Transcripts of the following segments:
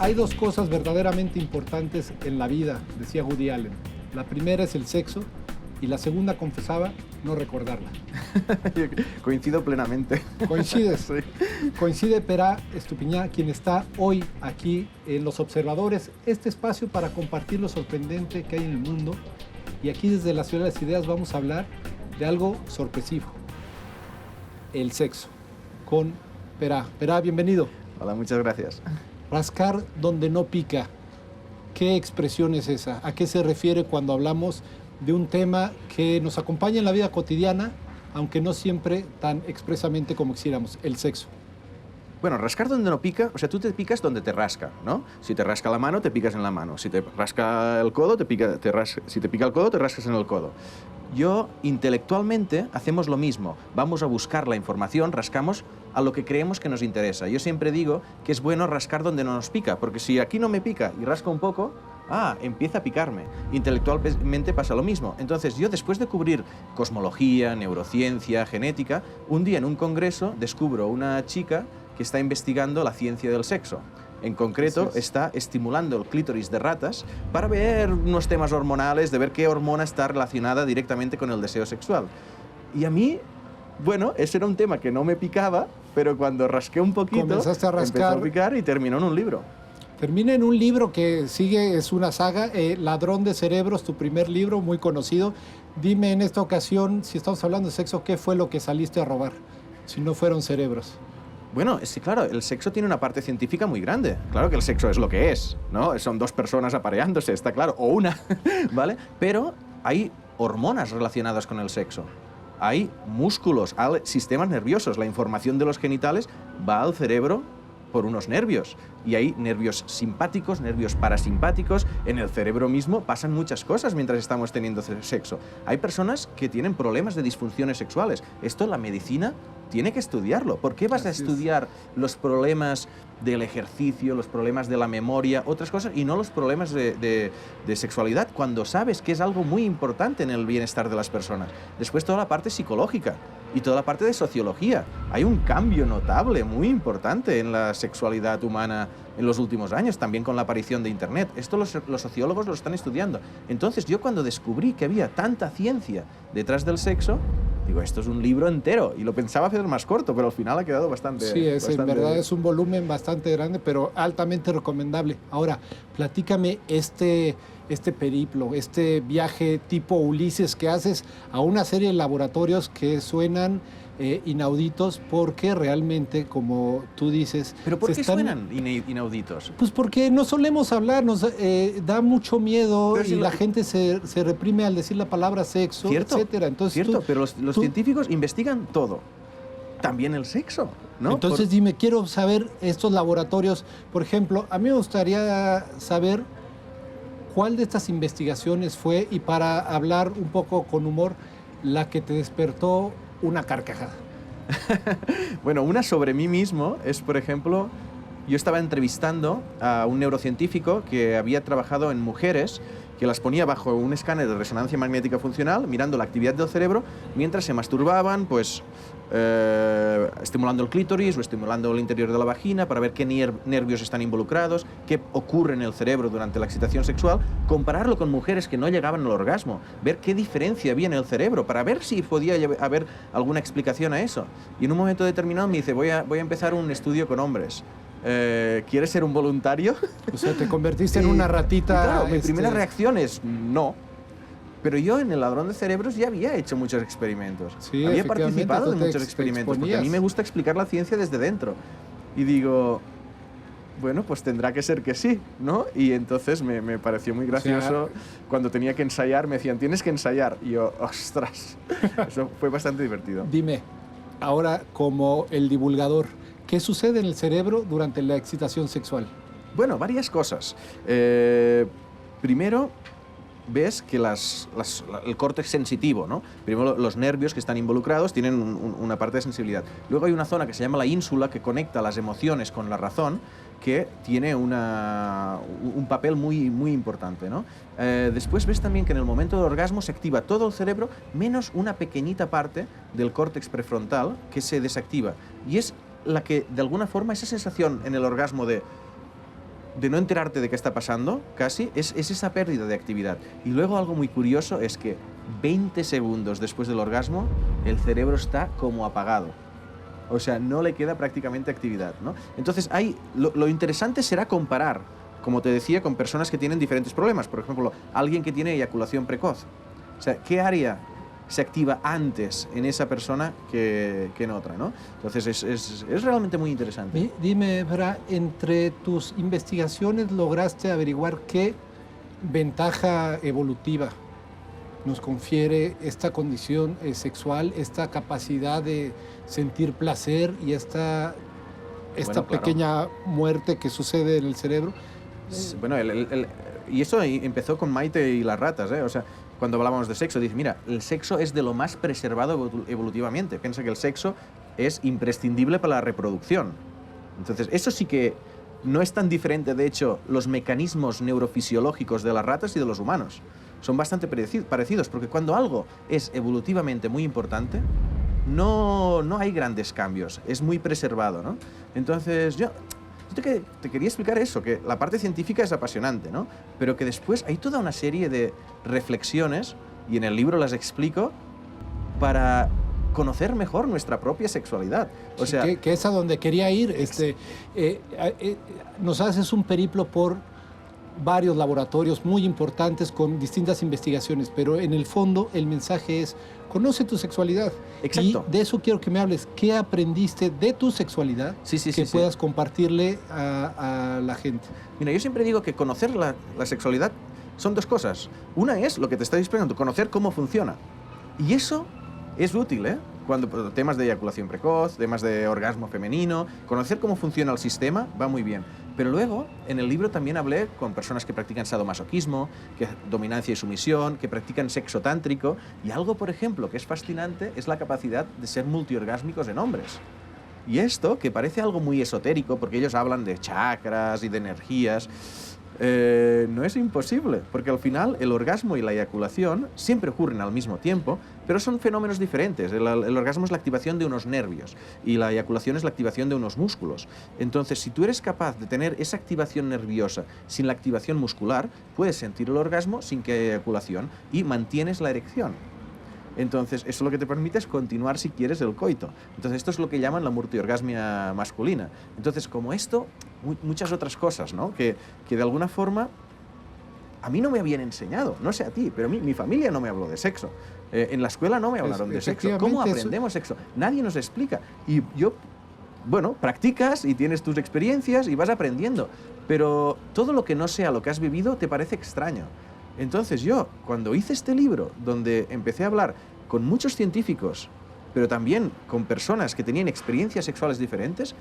Hay dos cosas verdaderamente importantes en la vida, decía Woody Allen. La primera es el sexo y la segunda, confesaba, no recordarla. Coincido plenamente. ¿Coincides? Sí. Coincide Perá Estupiñán, quien está hoy aquí en Los Observadores, este espacio para compartir lo sorprendente que hay en el mundo. Y aquí desde la Ciudad de las Ideas vamos a hablar de algo sorpresivo, el sexo, con Perá. Perá, bienvenido. Hola, muchas gracias. Rascar donde no pica. ¿Qué expresión es esa? ¿A qué se refiere cuando hablamos de un tema que nos acompaña en la vida cotidiana, aunque no siempre tan expresamente como quisiéramos, el sexo? Bueno, rascar donde no pica, o sea, tú te picas donde te rasca, ¿no? Si te rasca la mano, te picas en la mano. Si te rasca el codo, si te pica el codo, te rascas en el codo. Yo, intelectualmente, hacemos lo mismo. Vamos a buscar la información, rascamos a lo que creemos que nos interesa. Yo siempre digo que es bueno rascar donde no nos pica, porque si aquí no me pica y rasco un poco, empieza a picarme. Intelectualmente pasa lo mismo. Entonces, yo después de cubrir cosmología, neurociencia, genética, un día en un congreso descubro una chica que está investigando la ciencia del sexo. En concreto, está estimulando el clítoris de ratas para ver unos temas hormonales, de ver qué hormona está relacionada directamente con el deseo sexual. Y a mí, bueno, ese era un tema que no me picaba, pero cuando rasqué un poquito, comenzaste a rascar, empezó a picar y terminó en un libro. Termina en un libro que sigue, es una saga, Ladrón de Cerebros, tu primer libro, muy conocido. Dime en esta ocasión, si estamos hablando de sexo, ¿qué fue lo que saliste a robar? Si no fueron cerebros. Bueno, sí, claro, el sexo tiene una parte científica muy grande. Claro que el sexo es lo que es, ¿no? Son dos personas apareándose, está claro, o una, ¿vale? Pero hay hormonas relacionadas con el sexo. Hay músculos, hay sistemas nerviosos. La información de los genitales va al cerebro por unos nervios. Y hay nervios simpáticos, nervios parasimpáticos. En el cerebro mismo pasan muchas cosas mientras estamos teniendo sexo. Hay personas que tienen problemas de disfunciones sexuales. Esto la medicina tiene que estudiarlo. ¿Por qué vas a estudiar los problemas del ejercicio, los problemas de la memoria, otras cosas, y no los problemas de sexualidad, cuando sabes que es algo muy importante en el bienestar de las personas? Después toda la parte psicológica y toda la parte de sociología. Hay un cambio notable, muy importante en la sexualidad humana en los últimos años, también con la aparición de Internet. Esto los sociólogos lo están estudiando. Entonces yo, cuando descubrí que había tanta ciencia detrás del sexo, digo, esto es un libro entero. Y lo pensaba hacer más corto, pero al final ha quedado bastante... Sí, en verdad es un volumen bastante grande, pero altamente recomendable. Ahora, platícame este periplo, este viaje tipo Ulises que haces a una serie de laboratorios que suenan inauditos, porque realmente, como tú dices... ¿Pero por qué suenan inauditos? Pues porque no solemos hablar, nos da mucho miedo, pero y la gente se reprime al decir la palabra sexo, etcétera. Entonces, cierto, pero los científicos investigan todo, también el sexo, ¿no? Entonces dime, quiero saber estos laboratorios. Por ejemplo, a mí me gustaría saber cuál de estas investigaciones fue, y para hablar un poco con humor, la que te despertó una carcajada. Bueno, una sobre mí mismo es, por ejemplo, yo estaba entrevistando a un neurocientífico que había trabajado en mujeres, que las ponía bajo un escáner de resonancia magnética funcional, mirando la actividad del cerebro, mientras se masturbaban, pues estimulando el clítoris o estimulando el interior de la vagina para ver qué nervios están involucrados, qué ocurre en el cerebro durante la excitación sexual, compararlo con mujeres que no llegaban al orgasmo, ver qué diferencia había en el cerebro, para ver si podía haber alguna explicación a eso. Y en un momento determinado me dice, voy a empezar un estudio con hombres. ¿Quieres ser un voluntario? O sea, te convertiste en una ratita. Claro, mi primera reacción es no. Pero yo en el Ladrón de Cerebros ya había hecho muchos experimentos. Sí, había participado en muchos experimentos, porque a mí me gusta explicar la ciencia desde dentro. Y digo, bueno, pues tendrá que ser que sí, ¿no? Y entonces me pareció muy gracioso. Cuando tenía que ensayar, me decían, tienes que ensayar. Y yo, ostras, eso fue bastante divertido. Dime, ahora como el divulgador, ¿qué sucede en el cerebro durante la excitación sexual? Bueno, varias cosas. Primero, ves que el córtex sensitivo, ¿no? Primero, los nervios que están involucrados tienen una parte de sensibilidad. Luego hay una zona que se llama la ínsula, que conecta las emociones con la razón, que tiene un papel muy, muy importante, ¿no? Después ves también que en el momento del orgasmo se activa todo el cerebro, menos una pequeñita parte del córtex prefrontal que se desactiva. Y es la que, de alguna forma, esa sensación en el orgasmo de de no enterarte de qué está pasando, casi, es esa pérdida de actividad. Y luego algo muy curioso es que 20 segundos después del orgasmo, el cerebro está como apagado. O sea, no le queda prácticamente actividad, ¿no? Entonces, lo interesante será comparar, como te decía, con personas que tienen diferentes problemas. Por ejemplo, alguien que tiene eyaculación precoz. O sea, ¿qué área se activa antes en esa persona que en otra, ¿no? Entonces, es realmente muy interesante. Dime, Bra, entre tus investigaciones lograste averiguar qué ventaja evolutiva nos confiere esta condición sexual, esta capacidad de sentir placer y esta Bueno, claro. pequeña muerte que sucede en el cerebro. Bueno, y eso empezó con Maite y las ratas, ¿eh? O sea, cuando hablábamos de sexo, dice, mira, el sexo es de lo más preservado evolutivamente. Piensa que el sexo es imprescindible para la reproducción. Entonces, eso sí que no es tan diferente, de hecho, los mecanismos neurofisiológicos de las ratas y de los humanos. Son bastante parecidos, porque cuando algo es evolutivamente muy importante, no hay grandes cambios, es muy preservado, ¿no? Entonces, yo te quería explicar eso, que la parte científica es apasionante, ¿no? Pero que después hay toda una serie de reflexiones, y en el libro las explico, para conocer mejor nuestra propia sexualidad. O sea, que es a donde quería ir. Nos haces un periplo por varios laboratorios muy importantes con distintas investigaciones, pero en el fondo el mensaje es: conoce tu sexualidad. Exacto. Y de eso quiero que me hables. ¿Qué aprendiste de tu sexualidad que puedas compartirle a la gente? Mira, yo siempre digo que conocer la sexualidad son dos cosas. Una es lo que te estoy explicando, conocer cómo funciona. Y eso es útil, ¿eh? Cuando temas de eyaculación precoz, temas de orgasmo femenino, conocer cómo funciona el sistema va muy bien. Pero luego, en el libro también hablé con personas que practican sadomasoquismo, que dominancia y sumisión, que practican sexo tántrico, y algo, por ejemplo, que es fascinante es la capacidad de ser multiorgásmicos en hombres. Y esto, que parece algo muy esotérico, porque ellos hablan de chakras y de energías, no es imposible, porque al final el orgasmo y la eyaculación siempre ocurren al mismo tiempo, pero son fenómenos diferentes. El orgasmo es la activación de unos nervios y la eyaculación es la activación de unos músculos. Entonces, si tú eres capaz de tener esa activación nerviosa sin la activación muscular, puedes sentir el orgasmo sin que haya eyaculación y mantienes la erección. Entonces, eso lo que te permite es continuar, si quieres, el coito. Entonces, esto es lo que llaman la multiorgasmia masculina. Entonces, como esto, muchas otras cosas, ¿no? Que de alguna forma a mí no me habían enseñado, no sé a ti, pero mi familia no me habló de sexo. En la escuela no me hablaron de sexo. ¿Cómo aprendemos sexo? Nadie nos explica. Y bueno, practicas y tienes tus experiencias y vas aprendiendo. Pero todo lo que no sea lo que has vivido te parece extraño. Entonces yo, cuando hice este libro, donde empecé a hablar con muchos científicos, pero también con personas que tenían experiencias sexuales diferentes,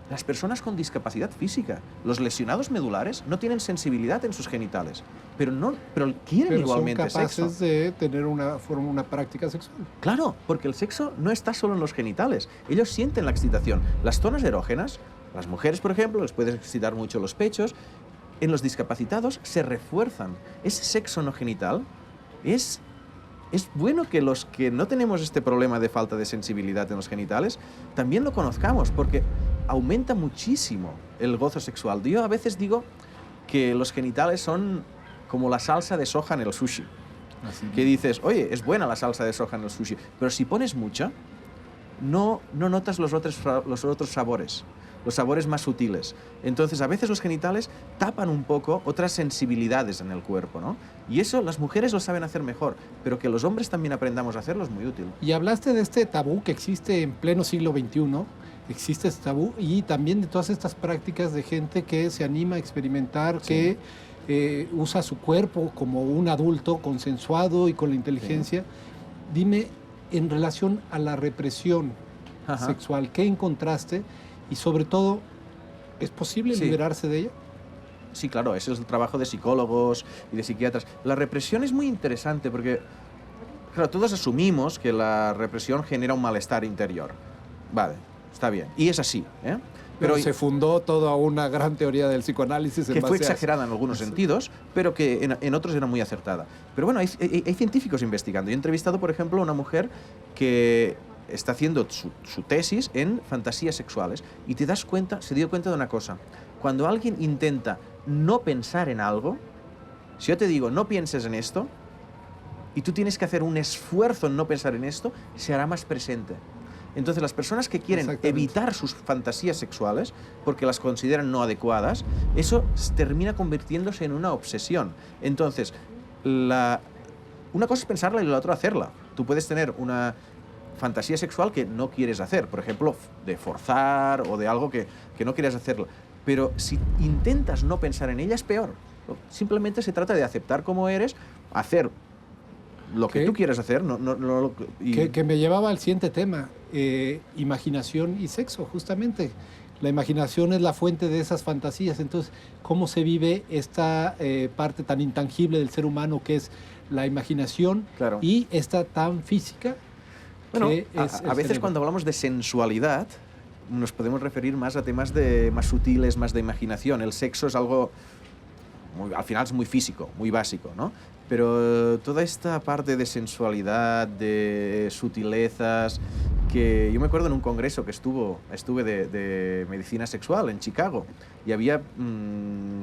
las personas con discapacidad física, los lesionados medulares, no tienen sensibilidad en sus genitales, pero quieren igualmente sexo. Pero son capaces de tener una práctica sexual. Claro, porque el sexo no está solo en los genitales, ellos sienten la excitación. Las zonas erógenas, las mujeres, por ejemplo, les pueden excitar mucho los pechos. En los discapacitados se refuerzan. Ese sexo no genital es bueno que los que no tenemos este problema de falta de sensibilidad en los genitales también lo conozcamos, porque aumenta muchísimo el gozo sexual. Yo a veces digo que los genitales son como la salsa de soja en el sushi. Así que dices, oye, es buena la salsa de soja en el sushi, pero si pones mucha, no notas los otros sabores. Los sabores más sutiles. Entonces, a veces los genitales tapan un poco otras sensibilidades en el cuerpo, ¿no? Y eso las mujeres lo saben hacer mejor, pero que los hombres también aprendamos a hacerlo es muy útil. Y hablaste de este tabú que existe en pleno siglo XXI, existe este tabú, y también de todas estas prácticas de gente que se anima a experimentar, sí, que usa su cuerpo como un adulto consensuado y con la inteligencia. Sí. Dime, en relación a la represión sexual, ¿qué encontraste? Y sobre todo, ¿es posible liberarse de ella? Sí, claro, ese es el trabajo de psicólogos y de psiquiatras. La represión es muy interesante porque, claro, todos asumimos que la represión genera un malestar interior. Vale, está bien. Y es así, ¿eh? Pero se fundó toda una gran teoría del psicoanálisis en que base fue exagerada en algunos sentidos, pero que en otros era muy acertada. Pero bueno, hay científicos investigando. Yo he entrevistado, por ejemplo, a una mujer que está haciendo su tesis en fantasías sexuales y se dio cuenta de una cosa. Cuando alguien intenta no pensar en algo, si yo te digo no pienses en esto, y tú tienes que hacer un esfuerzo en no pensar en esto, se hará más presente. Entonces, las personas que quieren evitar sus fantasías sexuales porque las consideran no adecuadas, eso termina convirtiéndose en una obsesión. Entonces, una cosa es pensarla y la otra hacerla. Tú puedes tener una fantasía sexual que no quieres hacer, por ejemplo, de forzar o de algo que no quieres hacerlo. Pero si intentas no pensar en ella, es peor. Simplemente se trata de aceptar cómo eres, hacer lo que tú quieres hacer. Que me llevaba al siguiente tema, imaginación y sexo, justamente. La imaginación es la fuente de esas fantasías. Entonces, ¿cómo se vive esta parte tan intangible del ser humano que es la imaginación y esta tan física? Bueno, a veces cuando hablamos de sensualidad, nos podemos referir más a temas más sutiles, más de imaginación. El sexo es algo, al final es muy físico, muy básico, ¿no? Pero toda esta parte de sensualidad, de sutilezas, que yo me acuerdo en un congreso que estuve de medicina sexual en Chicago, y había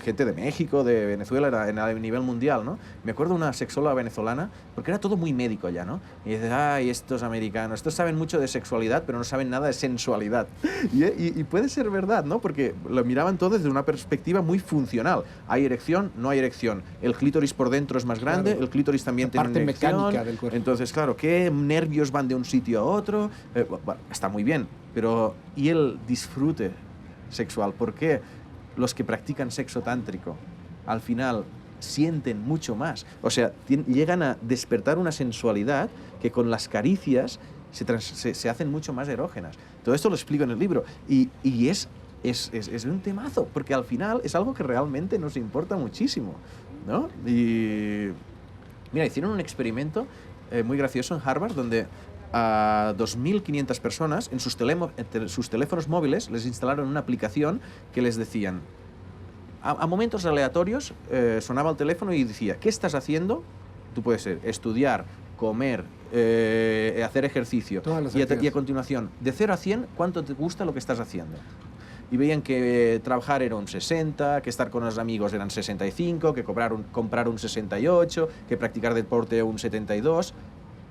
gente de México, de Venezuela, a nivel mundial, ¿no? Me acuerdo una sexóloga venezolana, porque era todo muy médico ya, ¿no? Y dices, ay, estos americanos, estos saben mucho de sexualidad, pero no saben nada de sensualidad. Y puede ser verdad, ¿no? Porque lo miraban todo desde una perspectiva muy funcional. ¿Hay erección? No hay erección. El clítoris por dentro es más grande, el clítoris también tiene una erección. Parte mecánica del cuerpo. Entonces, claro, ¿qué nervios van de un sitio a otro? Bueno, está muy bien, pero ¿y el disfrute sexual? ¿Por qué los que practican sexo tántrico al final sienten mucho más? O sea, llegan a despertar una sensualidad que con las caricias se hacen mucho más erógenas. Todo esto lo explico en el libro y es un temazo, porque al final es algo que realmente nos importa muchísimo, ¿no? Y mira, hicieron un experimento muy gracioso en Harvard donde a 2.500 personas en sus teléfonos móviles les instalaron una aplicación que les decían, a momentos aleatorios sonaba el teléfono y decía, ¿qué estás haciendo? Tú puedes ser estudiar, comer, hacer ejercicio. Y a continuación, de 0 a 100, ¿cuánto te gusta lo que estás haciendo? Y veían que trabajar era un 60, que estar con los amigos eran 65, que comprar un 68, que practicar deporte un 72.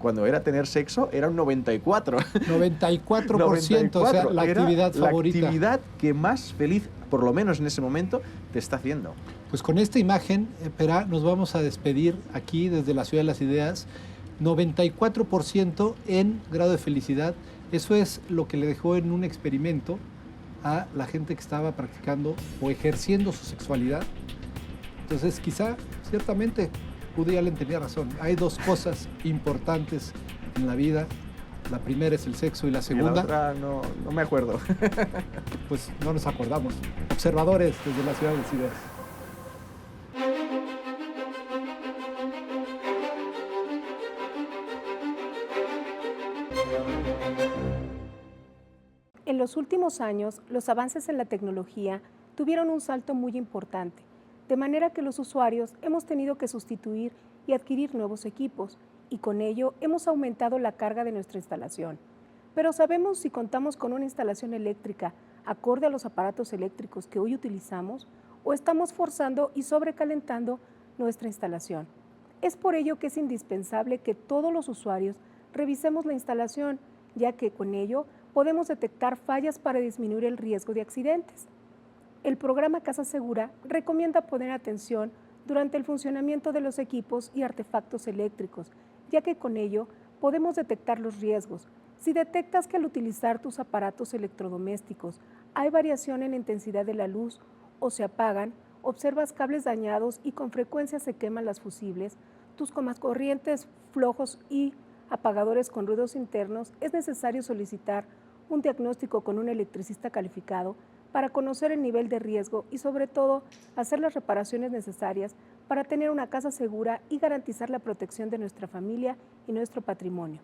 Cuando era tener sexo, era un 94. 94%, o sea, la actividad favorita. La actividad que más feliz, por lo menos en ese momento, te está haciendo. Pues con esta imagen, Pera, nos vamos a despedir aquí desde la Ciudad de las Ideas. 94% en grado de felicidad. Eso es lo que le dejó en un experimento a la gente que estaba practicando o ejerciendo su sexualidad. Entonces, quizá, ciertamente, Woody Allen tenía razón. Hay dos cosas importantes en la vida. La primera es el sexo y la segunda... Y la otra no me acuerdo. Pues no nos acordamos. Observadores desde la Ciudad de las Ideas. En los últimos años, los avances en la tecnología tuvieron un salto muy importante, de manera que los usuarios hemos tenido que sustituir y adquirir nuevos equipos, y con ello hemos aumentado la carga de nuestra instalación. Pero ¿sabemos si contamos con una instalación eléctrica acorde a los aparatos eléctricos que hoy utilizamos o estamos forzando y sobrecalentando nuestra instalación? Es por ello que es indispensable que todos los usuarios revisemos la instalación, ya que con ello podemos detectar fallas para disminuir el riesgo de accidentes. El programa Casa Segura recomienda poner atención durante el funcionamiento de los equipos y artefactos eléctricos, ya que con ello podemos detectar los riesgos. Si detectas que al utilizar tus aparatos electrodomésticos hay variación en la intensidad de la luz o se apagan, observas cables dañados y con frecuencia se queman las fusibles, tus corrientes flojos y apagadores con ruidos internos, es necesario solicitar un diagnóstico con un electricista calificado para conocer el nivel de riesgo y sobre todo hacer las reparaciones necesarias para tener una casa segura y garantizar la protección de nuestra familia y nuestro patrimonio.